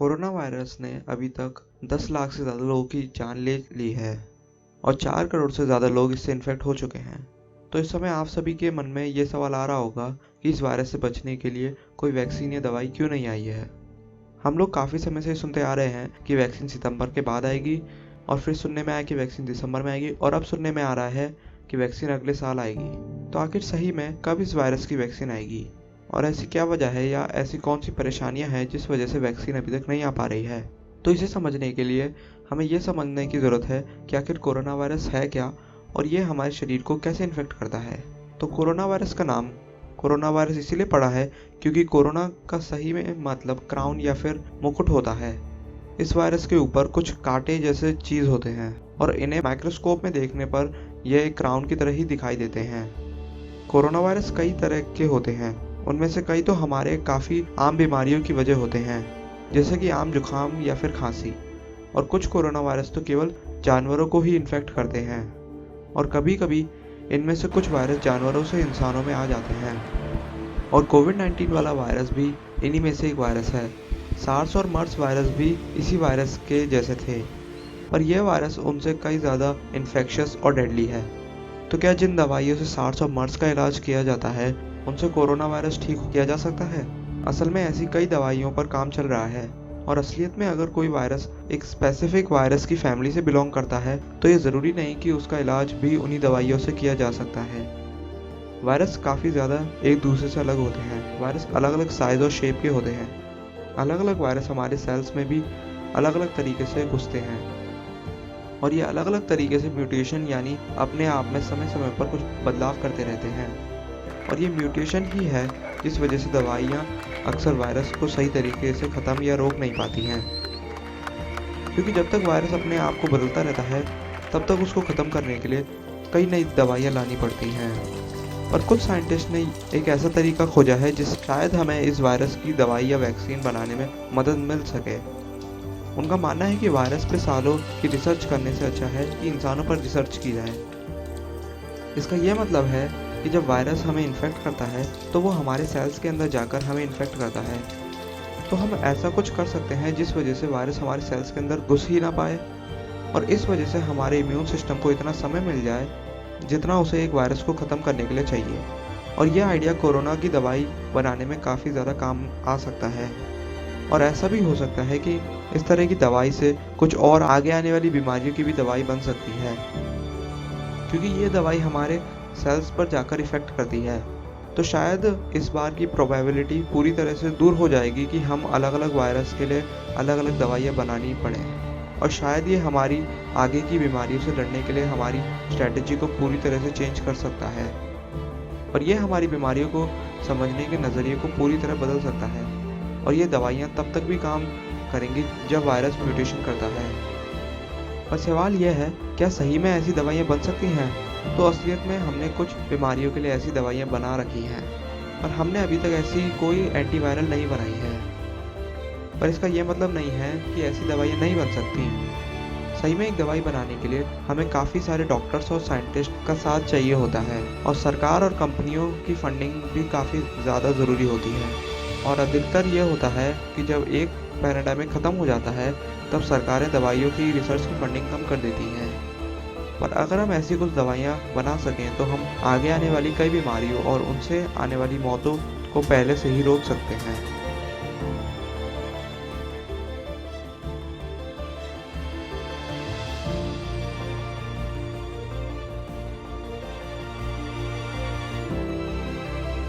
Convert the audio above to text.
Corona virus ने अभी तक 10 लाख से ज़्यादा लोगों की जान ले ली है और 4 करोड़ से ज़्यादा लोग इससे इन्फेक्ट हो चुके हैं। तो इस समय आप सभी के मन में ये सवाल आ रहा होगा कि इस वायरस से बचने के लिए कोई वैक्सीन या दवाई क्यों नहीं आई है। हम लोग काफ़ी समय से सुनते आ रहे हैं कि वैक्सीन सितंबर के बाद आएगी, और फिर सुनने में आया कि वैक्सीन दिसंबर में आएगी, और अब सुनने में आ रहा है कि वैक्सीन अगले साल आएगी। तो आखिर सही में कब इस वायरस की वैक्सीन आएगी, और ऐसी क्या वजह है या ऐसी कौन सी परेशानियां हैं जिस वजह से वैक्सीन अभी तक नहीं आ पा रही है। तो इसे समझने के लिए हमें ये समझने की ज़रूरत है कि आखिर कोरोना वायरस है क्या और ये हमारे शरीर को कैसे इन्फेक्ट करता है। तो कोरोना वायरस का नाम कोरोना वायरस इसीलिए पड़ा है क्योंकि कोरोना का सही में मतलब क्राउन या फिर मुकुट होता है। इस वायरस के ऊपर कुछ कांटे जैसे चीज़ होते हैं और इन्हें माइक्रोस्कोप में देखने पर यह एक क्राउन की तरह ही दिखाई देते हैं। कोरोना वायरस कई तरह के होते हैं, उनमें से कई तो हमारे काफ़ी आम बीमारियों की वजह होते हैं, जैसे कि आम जुकाम या फिर खांसी। और कुछ कोरोना वायरस तो केवल जानवरों को ही इन्फेक्ट करते हैं, और कभी कभी इनमें से कुछ वायरस जानवरों से इंसानों में आ जाते हैं। और कोविड-19 वाला वायरस भी इन्हीं में से एक वायरस है। सार्स और मर्स वायरस भी इसी वायरस के जैसे थे, पर यह वायरस उनसे कई ज़्यादा इन्फेक्शियस और डेडली है। तो क्या जिन दवाइयों से सार्स और मर्स का इलाज किया जाता है उनसे कोरोना वायरस ठीक किया जा सकता है? असल में ऐसी कई दवाइयों पर काम चल रहा है, और असलियत में अगर कोई वायरस एक स्पेसिफिक वायरस की फैमिली से बिलोंग करता है तो ये ज़रूरी नहीं कि उसका इलाज भी उन्हीं दवाइयों से किया जा सकता है। वायरस काफ़ी ज़्यादा एक दूसरे से अलग होते हैं। वायरस अलग अलग साइज़ और शेप के होते हैं। अलग अलग वायरस हमारे सेल्स में भी अलग अलग तरीके से घुसते हैं, और ये अलग अलग तरीके से म्यूटेशन यानी अपने आप में समय समय पर कुछ बदलाव करते रहते हैं। और ये म्यूटेशन ही है जिस वजह से दवाइयाँ अक्सर वायरस को सही तरीके से ख़त्म या रोक नहीं पाती हैं, क्योंकि जब तक वायरस अपने आप को बदलता रहता है तब तक उसको ख़त्म करने के लिए कई नई दवाइयाँ लानी पड़ती हैं। पर कुछ साइंटिस्ट ने एक ऐसा तरीका खोजा है जिससे शायद हमें इस वायरस की दवाई या वैक्सीन बनाने में मदद मिल सके। उनका मानना है कि वायरस पे सालों की रिसर्च करने से अच्छा है कि इंसानों पर रिसर्च की जाए। इसका यह मतलब है कि जब वायरस हमें इन्फेक्ट करता है तो वो हमारे सेल्स के अंदर जाकर हमें इन्फेक्ट करता है। तो हम ऐसा कुछ कर सकते हैं जिस वजह से वायरस हमारे सेल्स के अंदर घुस ही ना पाए, और इस वजह से हमारे इम्यून सिस्टम को इतना समय मिल जाए जितना उसे एक वायरस को ख़त्म करने के लिए चाहिए। और यह आइडिया कोरोना की दवाई बनाने में काफ़ी ज़्यादा काम आ सकता है। और ऐसा भी हो सकता है कि इस तरह की दवाई से कुछ और आगे आने वाली बीमारियों की भी दवाई बन सकती है, क्योंकि ये दवाई हमारे सेल्स पर जाकर इफ़ेक्ट करती है। तो शायद इस बार की प्रोबेबिलिटी पूरी तरह से दूर हो जाएगी कि हम अलग अलग वायरस के लिए अलग अलग दवाइयाँ बनानी पड़ें, और शायद ये हमारी आगे की बीमारियों से लड़ने के लिए हमारी स्ट्रैटेजी को पूरी तरह से चेंज कर सकता है, और ये हमारी बीमारियों को समझने के नज़रिए को पूरी तरह बदल सकता है। और ये दवाइयाँ तब तक भी काम करेंगी जब वायरस म्यूटेशन करता है। पर सवाल यह है, क्या सही में ऐसी दवाइयाँ बन सकती हैं? तो असलियत में हमने कुछ बीमारियों के लिए ऐसी दवाइयाँ बना रखी हैं, पर हमने अभी तक ऐसी कोई एंटीवायरल नहीं बनाई है। पर इसका यह मतलब नहीं है कि ऐसी दवाइयाँ नहीं बन सकती। सही में एक दवाई बनाने के लिए हमें काफ़ी सारे डॉक्टर्स और साइंटिस्ट का साथ चाहिए होता है, और सरकार और कंपनियों की फंडिंग भी काफ़ी ज़्यादा ज़रूरी होती है। और अधिकतर यह होता है कि जब एक पैराडाइम ख़त्म हो जाता है तब सरकारें दवाइयों की रिसर्च की फंडिंग कम कर देती हैं। पर अगर हम ऐसी कुछ दवाइयाँ बना सकें तो हम आगे आने वाली कई बीमारियों और उनसे आने वाली मौतों को पहले से ही रोक सकते हैं।